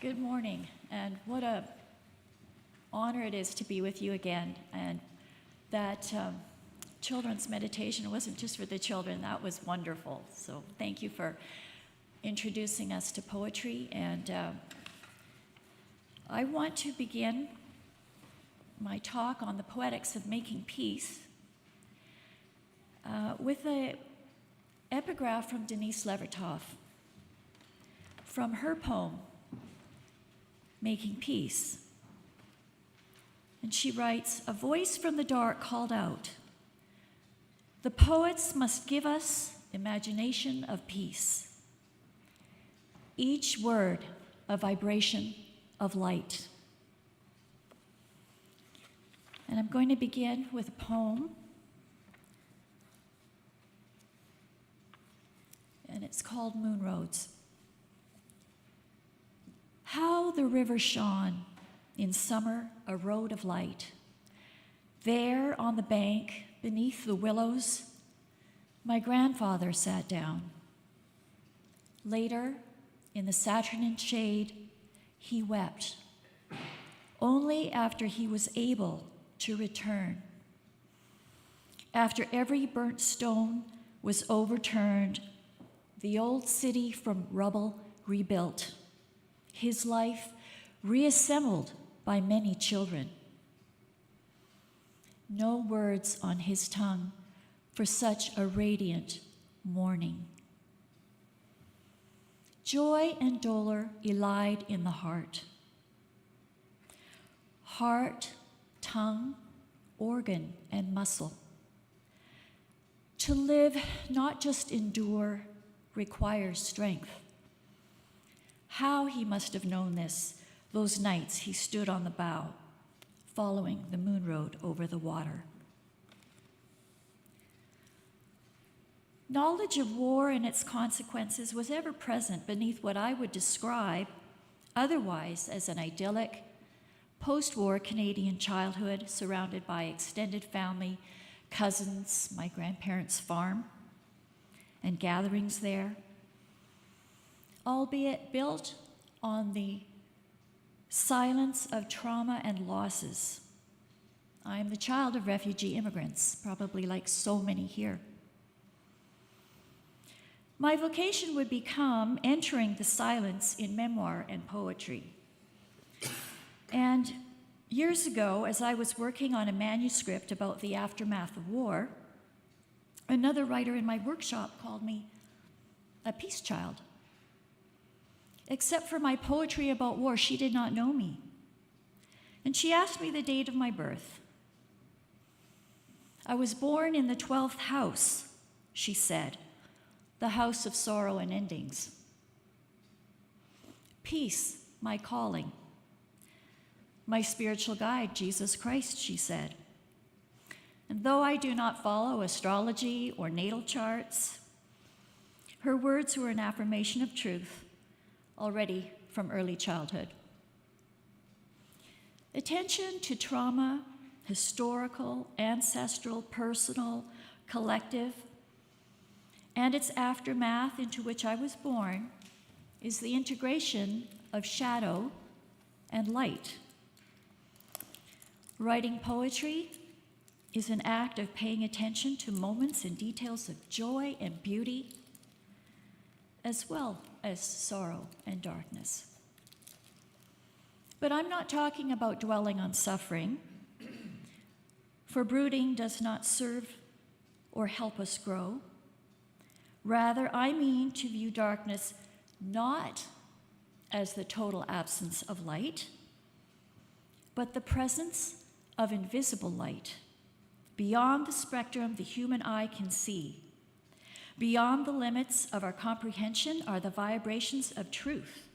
Good morning, and what a honor it is to be with you again. And that children's meditation wasn't just for the children, that was wonderful. So thank you for introducing us to poetry. And I want to begin my talk on the Poetics of Making Peace with an epigraph from Denise Levertov from her poem, Making Peace. And she writes, "A voice from the dark called out, 'The poets must give us imagination of peace. Each word a vibration of light.'" And I'm going to begin with a poem. And it's called Moon Roads. How the river shone in summer, a road of light. There on the bank, beneath the willows, my grandfather sat down. Later, in the Saturnin shade, he wept, only after he was able to return. After every burnt stone was overturned, the old city from rubble rebuilt, his life reassembled by many children. No words on his tongue for such a radiant morning. Joy and dolor elide in the heart. Heart, tongue, organ, and muscle. To live, not just endure, requires strength. How he must have known this, those nights he stood on the bow, following the moon road over the water. Knowledge of war and its consequences was ever present beneath what I would describe otherwise as an idyllic, post-war Canadian childhood surrounded by extended family, cousins, my grandparents' farm, and gatherings there, albeit built on the silence of trauma and losses. I am the child of refugee immigrants, probably like so many here. My vocation would become entering the silence in memoir and poetry. And years ago, as I was working on a manuscript about the aftermath of war, another writer in my workshop called me a peace child. Except for my poetry about war, she did not know me. And she asked me the date of my birth. "I was born in the 12th house," she said, "the house of sorrow and endings. Peace, my calling. My spiritual guide, Jesus Christ," she said. And though I do not follow astrology or natal charts, her words were an affirmation of truth already from early childhood. Attention to trauma, historical, ancestral, personal, collective, and its aftermath into which I was born is the integration of shadow and light. Writing poetry is an act of paying attention to moments and details of joy and beauty, as well as sorrow and darkness. But I'm not talking about dwelling on suffering, for brooding does not serve or help us grow. Rather, I mean to view darkness not as the total absence of light, but the presence of invisible light, beyond the spectrum the human eye can see. Beyond the limits of our comprehension are the vibrations of truth.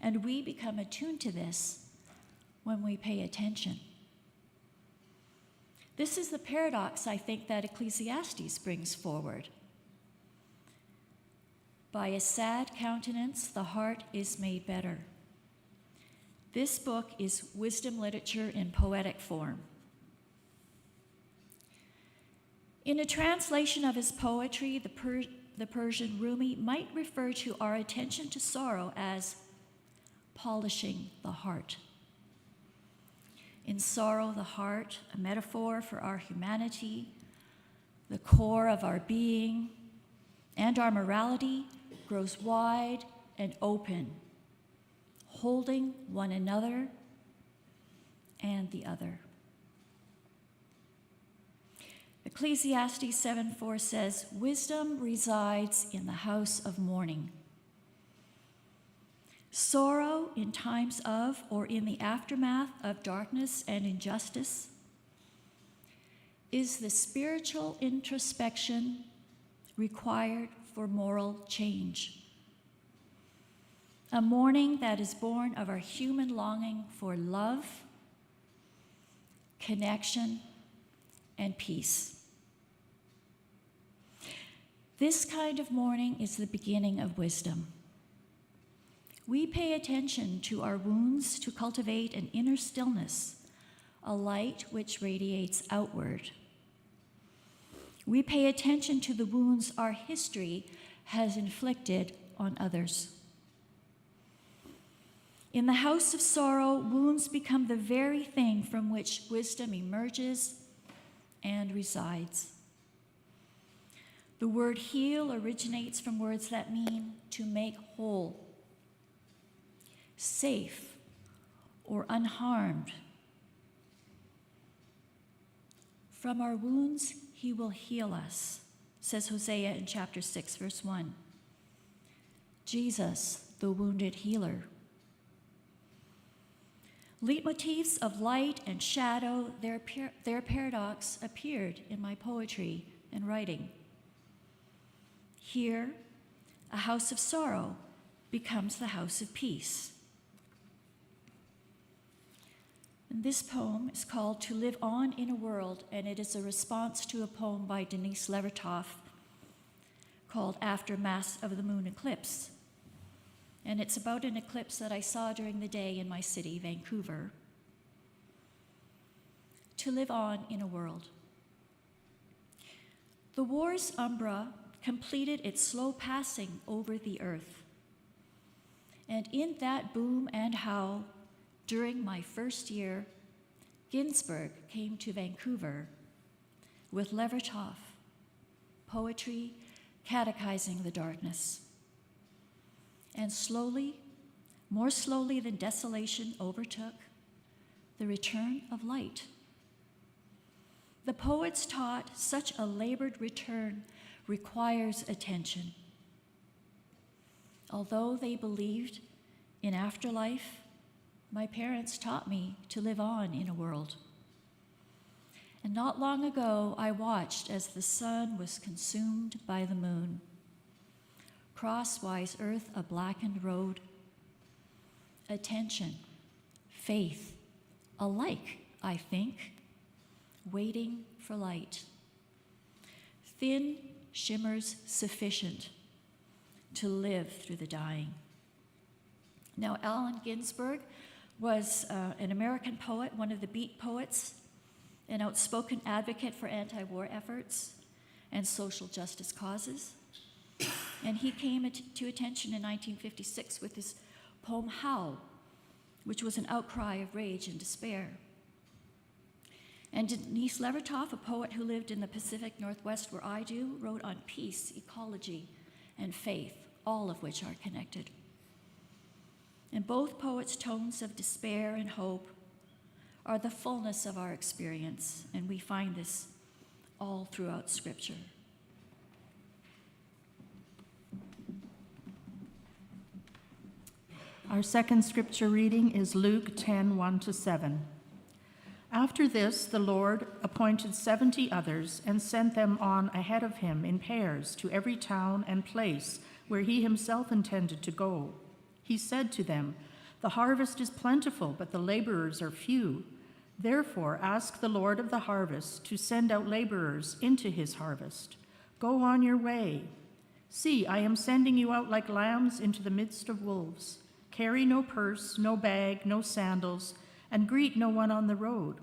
And we become attuned to this when we pay attention. This is the paradox, I think, that Ecclesiastes brings forward. By a sad countenance, the heart is made better. This book is wisdom literature in poetic form. In a translation of his poetry, the Persian Rumi might refer to our attention to sorrow as polishing the heart. In sorrow, the heart, a metaphor for our humanity, the core of our being, and our morality, grows wide and open, holding one another and the other. Ecclesiastes 7:4 says, "Wisdom resides in the house of mourning." Sorrow in times of or in the aftermath of darkness and injustice is the spiritual introspection required for moral change. A mourning that is born of our human longing for love, connection, and peace. This kind of mourning is the beginning of wisdom. We pay attention to our wounds to cultivate an inner stillness, a light which radiates outward. We pay attention to the wounds our history has inflicted on others. In the house of sorrow, wounds become the very thing from which wisdom emerges and resides. The word heal originates from words that mean to make whole, safe, or unharmed. From our wounds, he will heal us, says Hosea in chapter 6, verse 1. Jesus, the wounded healer. Leitmotifs of light and shadow, their paradox appeared in my poetry and writing. Here, a house of sorrow becomes the house of peace. And this poem is called "To Live On in a World," and it is a response to a poem by Denise Levertov called "Aftermath of the Moon Eclipse." And it's about an eclipse that I saw during the day in my city, Vancouver. To live on in a world. The war's umbra completed its slow passing over the earth. And in that boom and howl, during my first year, Ginsberg came to Vancouver with Levertov, poetry catechizing the darkness. And slowly, more slowly than desolation overtook, the return of light. The poets taught such a labored return requires attention. Although they believed in afterlife, my parents taught me to live on in a world. And not long ago, I watched as the sun was consumed by the moon. Crosswise earth a blackened road. Attention, faith, alike, I think, waiting for light. Thin shimmers sufficient to live through the dying. Now, Allen Ginsberg was an American poet, one of the Beat poets, an outspoken advocate for anti-war efforts and social justice causes. And he came to attention in 1956 with his poem Howl, which was an outcry of rage and despair. And Denise Levertov, a poet who lived in the Pacific Northwest where I do, wrote on peace, ecology, and faith, all of which are connected. And both poets' tones of despair and hope are the fullness of our experience, and we find this all throughout Scripture. Our second scripture reading is Luke 10:1-7. After this, the Lord appointed 70 others and sent them on ahead of him in pairs to every town and place where he himself intended to go. He said to them, "The harvest is plentiful, but the laborers are few. Therefore, ask the Lord of the harvest to send out laborers into his harvest. Go on your way. See, I am sending you out like lambs into the midst of wolves. Carry no purse, no bag, no sandals, and greet no one on the road.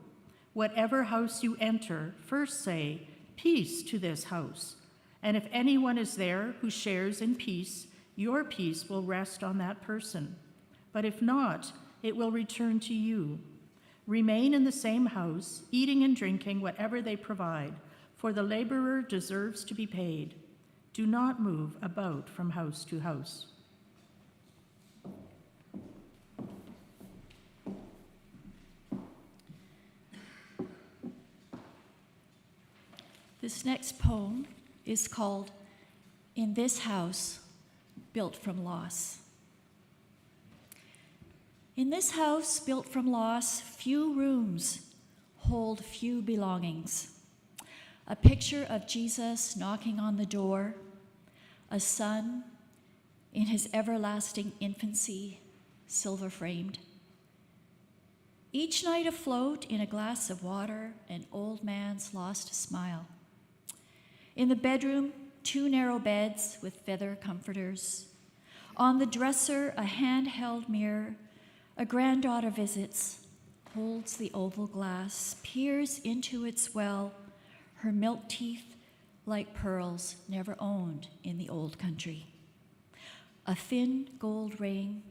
Whatever house you enter, first say, 'Peace to this house.' And if anyone is there who shares in peace, your peace will rest on that person. but if not, it will return to you. Remain in the same house, eating and drinking whatever they provide, for the laborer deserves to be paid. Do not move about from house to house. This next poem is called In This House Built from Loss. In this house built from loss, few rooms hold few belongings. A picture of Jesus knocking on the door, a son in his everlasting infancy, silver framed. Each night afloat in a glass of water, an old man's lost smile. In the bedroom, 2 narrow beds with feather comforters. On the dresser, a handheld mirror. A granddaughter visits, holds the oval glass, peers into its well, her milk teeth like pearls never owned in the old country. A thin gold ring,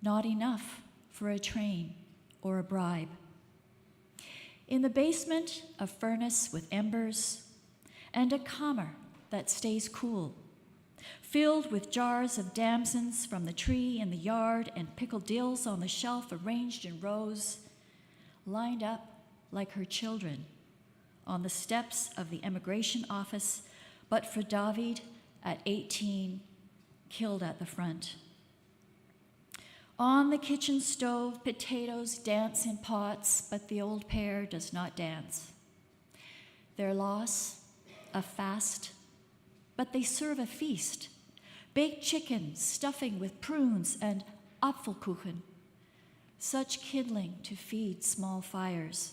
not enough for a train or a bribe. In the basement, a furnace with embers and a kammer that stays cool, filled with jars of damsons from the tree in the yard and pickled dills on the shelf arranged in rows, lined up like her children on the steps of the immigration office, but for David at 18, killed at the front. On the kitchen stove, potatoes dance in pots, but the old pair does not dance. Their loss, a fast, but they serve a feast. Baked chicken, stuffing with prunes, and Apfelkuchen, such kindling to feed small fires.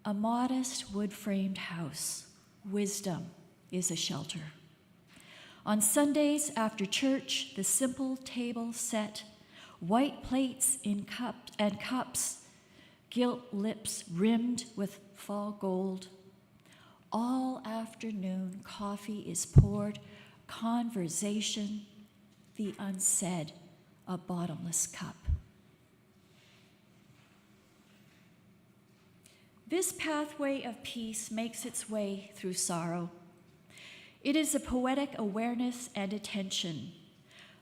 A modest wood-framed house, wisdom is a shelter. On Sundays after church, the simple table set, white plates in cups, gilt lips rimmed with fall gold. All afternoon, coffee is poured, conversation, the unsaid, a bottomless cup. This pathway of peace makes its way through sorrow. It is a poetic awareness and attention,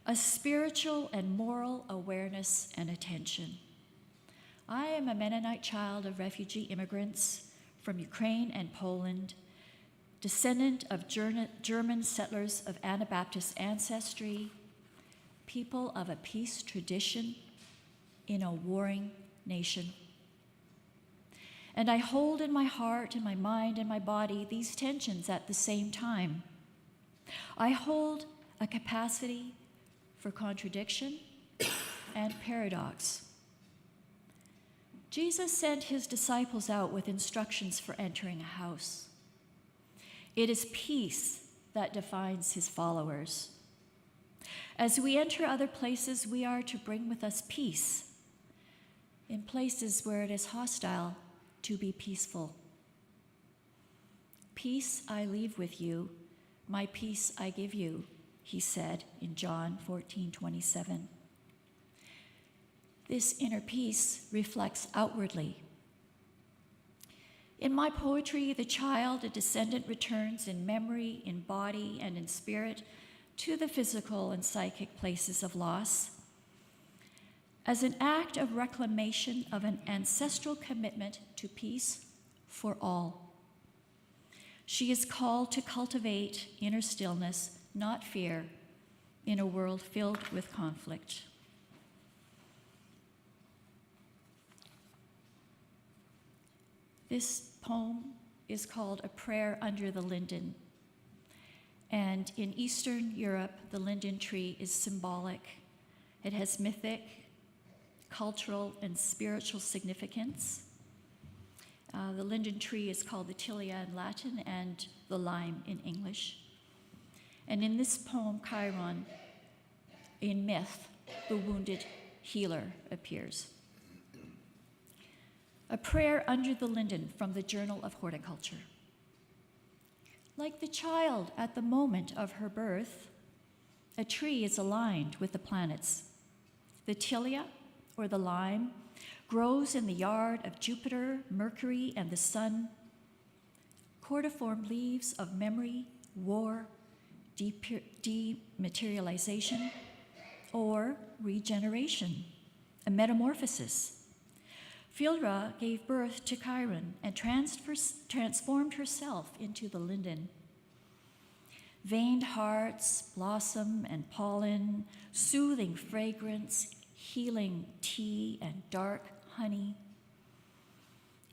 a spiritual and moral awareness and attention. I am a Mennonite child of refugee immigrants from Ukraine and Poland, descendant of German settlers of Anabaptist ancestry, people of a peace tradition in a warring nation. And I hold in my heart and my mind and my body these tensions at the same time. I hold a capacity for contradiction and paradox. Jesus sent his disciples out with instructions for entering a house. It is peace that defines his followers. As we enter other places, we are to bring with us peace. In places where it is hostile, to be peaceful. Peace I leave with you, my peace I give you, he said in John 14:27. This inner peace reflects outwardly. In my poetry, the child, a descendant, returns in memory, in body, and in spirit to the physical and psychic places of loss as an act of reclamation of an ancestral commitment to peace for all. She is called to cultivate inner stillness, not fear, in a world filled with conflict. This poem is called A Prayer Under the Linden. And in Eastern Europe, the linden tree is symbolic. It has mythic, cultural, and spiritual significance. The linden tree is called the tilia in Latin and the lime in English. And in this poem, Chiron, in myth, the wounded healer appears. A prayer under the linden from the Journal of Horticulture. Like the child at the moment of her birth, a tree is aligned with the planets. The tilia, or the lime, grows in the yard of Jupiter, Mercury, and the sun. Cordiform leaves of memory, war, dematerialization, or regeneration, a metamorphosis. Philra gave birth to Chiron and transformed herself into the linden. Veined hearts, blossom and pollen, soothing fragrance, healing tea and dark honey.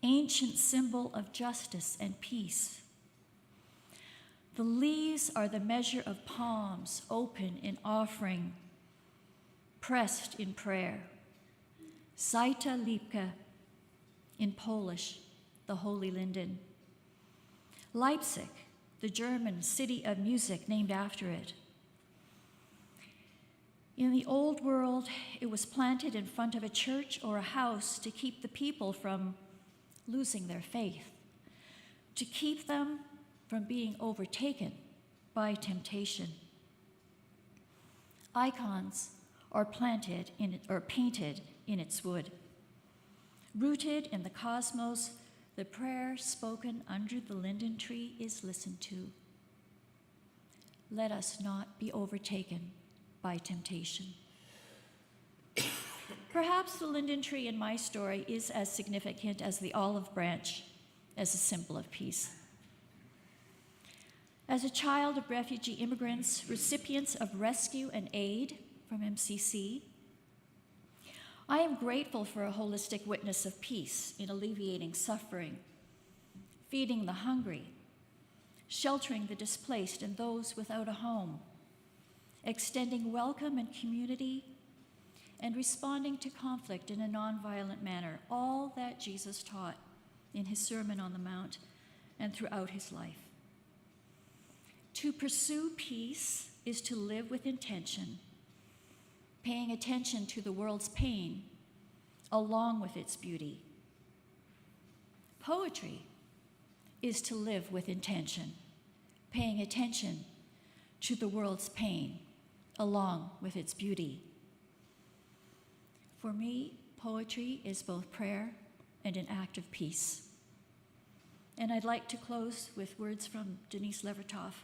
Ancient symbol of justice and peace. The leaves are the measure of palms open in offering, pressed in prayer. Zajta Lipka, in Polish, the holy linden. Leipzig, the German city of music named after it. In the old world, it was planted in front of a church or a house to keep the people from losing their faith, to keep them from being overtaken by temptation. Icons are planted in it, or painted in its wood. Rooted in the cosmos, the prayer spoken under the linden tree is listened to. Let us not be overtaken by temptation. Perhaps the linden tree in my story is as significant as the olive branch as a symbol of peace. As a child of refugee immigrants, recipients of rescue and aid from MCC, I am grateful for a holistic witness of peace in alleviating suffering, feeding the hungry, sheltering the displaced and those without a home, extending welcome and community, and responding to conflict in a nonviolent manner, all that Jesus taught in his Sermon on the Mount and throughout his life. To pursue peace is to live with intention, paying attention to the world's pain along with its beauty. Poetry is to live with intention, paying attention to the world's pain along with its beauty. For me, poetry is both prayer and an act of peace. And I'd like to close with words from Denise Levertov,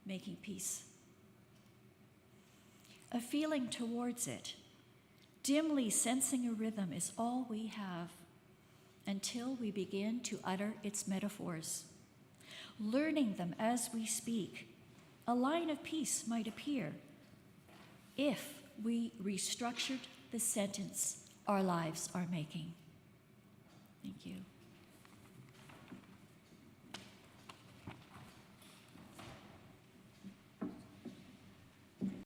Making Peace. A feeling towards it, dimly sensing a rhythm, is all we have until we begin to utter its metaphors. Learning them as we speak, a line of peace might appear if we restructured the sentence our lives are making. Thank you.